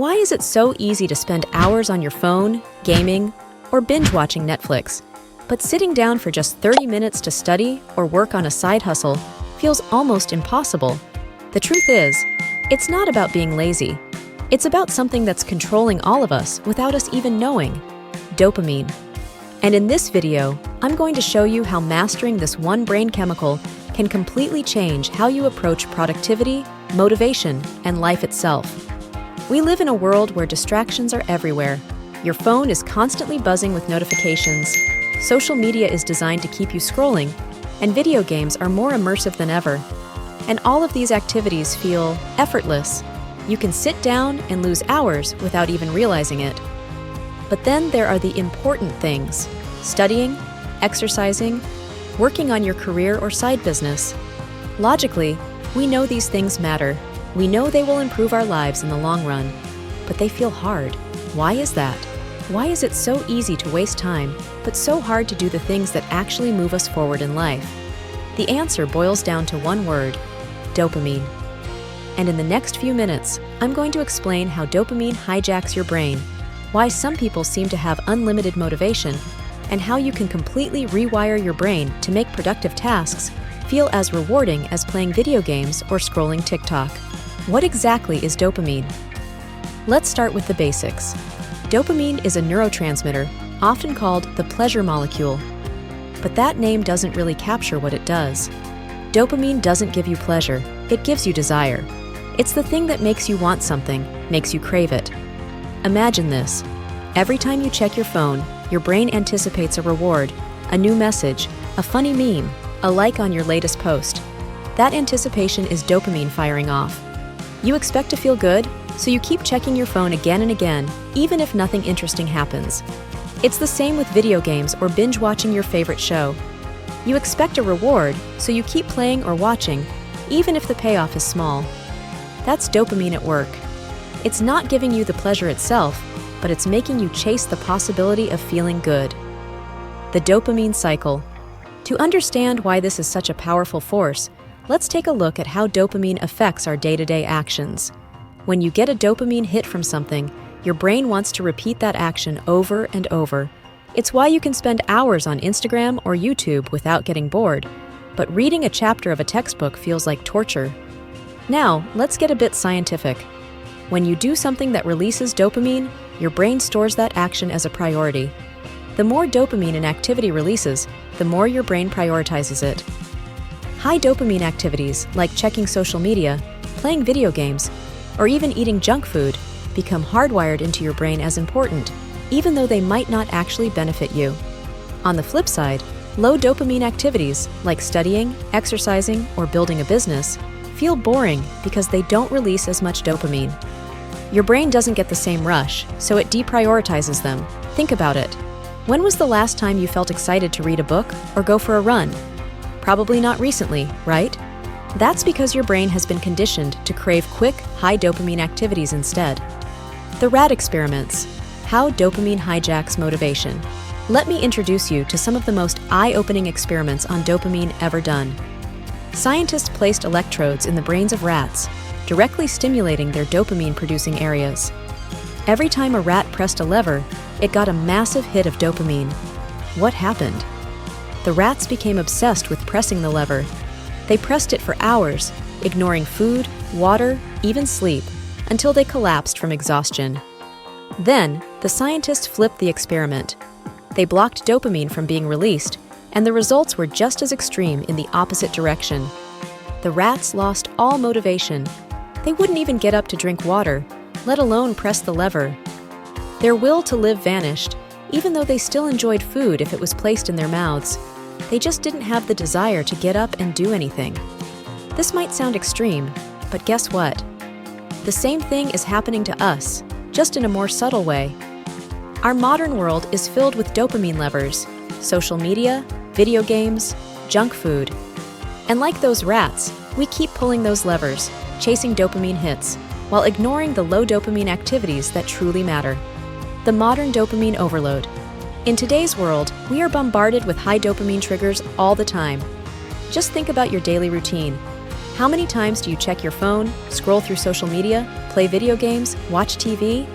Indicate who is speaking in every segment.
Speaker 1: Why is it so easy to spend hours on your phone, gaming, or binge-watching Netflix, but sitting down for just 30 minutes to study or work on a side hustle feels almost impossible? The truth is, it's not about being lazy. It's about something that's controlling all of us without us even knowing: dopamine. And in this video, I'm going to show you how mastering this one brain chemical can completely change how you approach productivity, motivation, and life itself. We live in a world where distractions are everywhere. Your phone is constantly buzzing with notifications, social media is designed to keep you scrolling, and video games are more immersive than ever. And all of these activities feel effortless. You can sit down and lose hours without even realizing it. But then there are the important things: studying, exercising, working on your career or side business. Logically, we know these things matter. We know they will improve our lives in the long run, but they feel hard. Why is that? Why is it so easy to waste time, but so hard to do the things that actually move us forward in life? The answer boils down to one word: dopamine. And in the next few minutes, I'm going to explain how dopamine hijacks your brain, why some people seem to have unlimited motivation, and how you can completely rewire your brain to make productive tasks feel as rewarding as playing video games or scrolling TikTok. What exactly is dopamine? Let's start with the basics. Dopamine is a neurotransmitter, often called the pleasure molecule. But that name doesn't really capture what it does. Dopamine doesn't give you pleasure, it gives you desire. It's the thing that makes you want something, makes you crave it. Imagine this. Every time you check your phone, your brain anticipates a reward, a new message, a funny meme, a like on your latest post. That anticipation is dopamine firing off. You expect to feel good, so you keep checking your phone again and again, even if nothing interesting happens. It's the same with video games or binge-watching your favorite show. You expect a reward, so you keep playing or watching, even if the payoff is small. That's dopamine at work. It's not giving you the pleasure itself, but it's making you chase the possibility of feeling good. The dopamine cycle. To understand why this is such a powerful force, let's take a look at how dopamine affects our day-to-day actions. When you get a dopamine hit from something, your brain wants to repeat that action over and over. It's why you can spend hours on Instagram or YouTube without getting bored, but reading a chapter of a textbook feels like torture. Now, let's get a bit scientific. When you do something that releases dopamine, your brain stores that action as a priority. The more dopamine an activity releases, the more your brain prioritizes it. High dopamine activities, like checking social media, playing video games, or even eating junk food, become hardwired into your brain as important, even though they might not actually benefit you. On the flip side, low dopamine activities, like studying, exercising, or building a business, feel boring because they don't release as much dopamine. Your brain doesn't get the same rush, so it deprioritizes them. Think about it. When was the last time you felt excited to read a book or go for a run? Probably not recently, right? That's because your brain has been conditioned to crave quick, high dopamine activities instead. The rat experiments: how dopamine hijacks motivation. Let me introduce you to some of the most eye-opening experiments on dopamine ever done. Scientists placed electrodes in the brains of rats, directly stimulating their dopamine-producing areas. Every time a rat pressed a lever, it got a massive hit of dopamine. What happened? The rats became obsessed with pressing the lever. They pressed it for hours, ignoring food, water, even sleep, until they collapsed from exhaustion. Then, the scientists flipped the experiment. They blocked dopamine from being released, and the results were just as extreme in the opposite direction. The rats lost all motivation. They wouldn't even get up to drink water, let alone press the lever. Their will to live vanished, even though they still enjoyed food if it was placed in their mouths. They just didn't have the desire to get up and do anything. This might sound extreme, but guess what? The same thing is happening to us, just in a more subtle way. Our modern world is filled with dopamine levers: social media, video games, junk food. And like those rats, we keep pulling those levers, chasing dopamine hits, while ignoring the low dopamine activities that truly matter. The modern dopamine overload. In today's world, we are bombarded with high dopamine triggers all the time. Just think about your daily routine. How many times do you check your phone, scroll through social media, play video games, watch TV.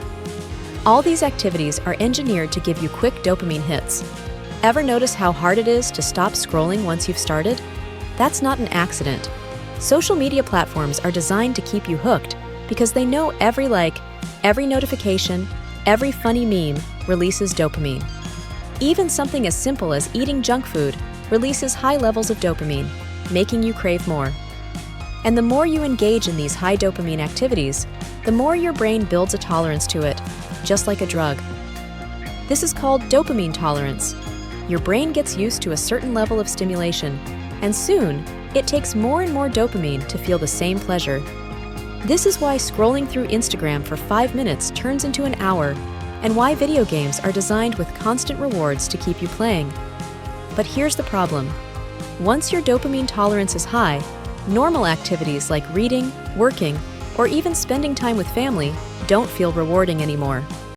Speaker 1: All these activities are engineered to give you quick dopamine hits. Ever notice how hard it is to stop scrolling once you've started? That's not an accident. Social media platforms are designed to keep you hooked because they know every like, every notification, every funny meme releases dopamine. Even something as simple as eating junk food releases high levels of dopamine, making you crave more. And the more you engage in these high dopamine activities, the more your brain builds a tolerance to it, just like a drug. This is called dopamine tolerance. Your brain gets used to a certain level of stimulation, and soon, it takes more and more dopamine to feel the same pleasure. This is why scrolling through Instagram for 5 minutes turns into an hour, and why video games are designed with constant rewards to keep you playing. But here's the problem. Once your dopamine tolerance is high, normal activities like reading, working, or even spending time with family don't feel rewarding anymore.